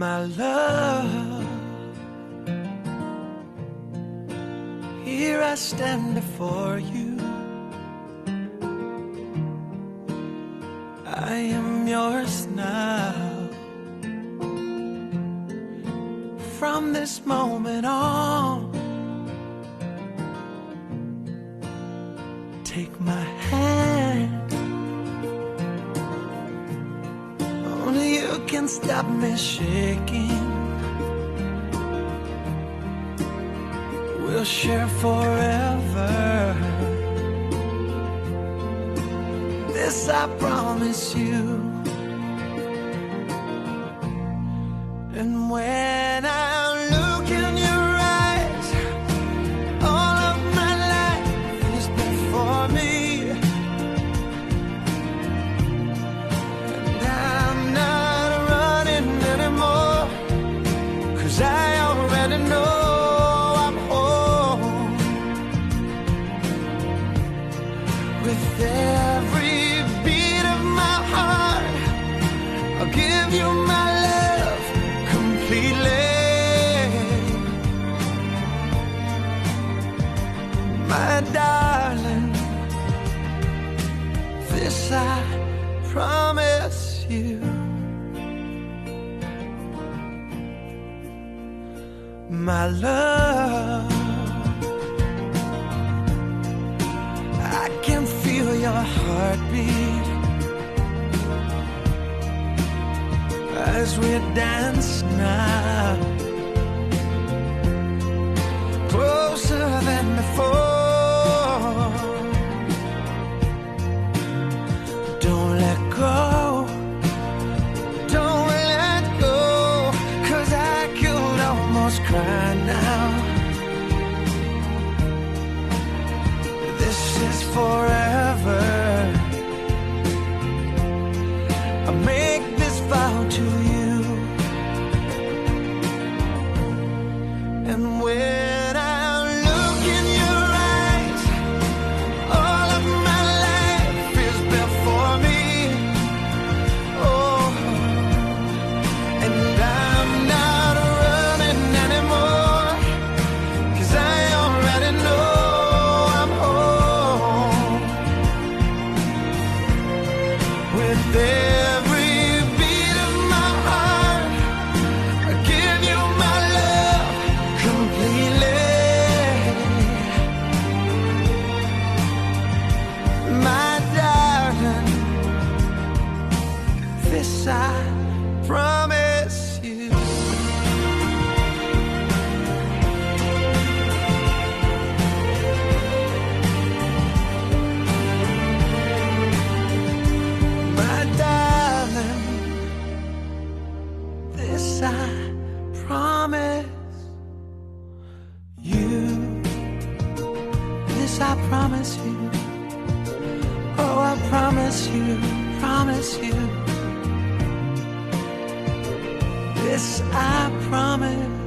My love, here I stand before you. I am yours now. From this moment on, take my hand. Only you can stop me shaking. We'll share forever. This I promise you. And when I look in your eyes, all of my life is before me. And I'm not running anymore, 'cause I already know I'm home. With every beat of my heart, I'll give you my love completely. My darling, this I promise you. My love, I can feel your heartbeat as we dance now, closer than before. Don't let go, don't let go, 'cause I could almost cry now. This is forever. I make this vow to you. And when I look in your eyes, all of my life is before me. Oh, and I'm not running anymore, 'cause I already know I'm home. With every beat of my heart, I give you my love completely. My darling, this I promise you. My darling, this I promise you. This I promise you. Oh, I promise you, promise you. This I promise.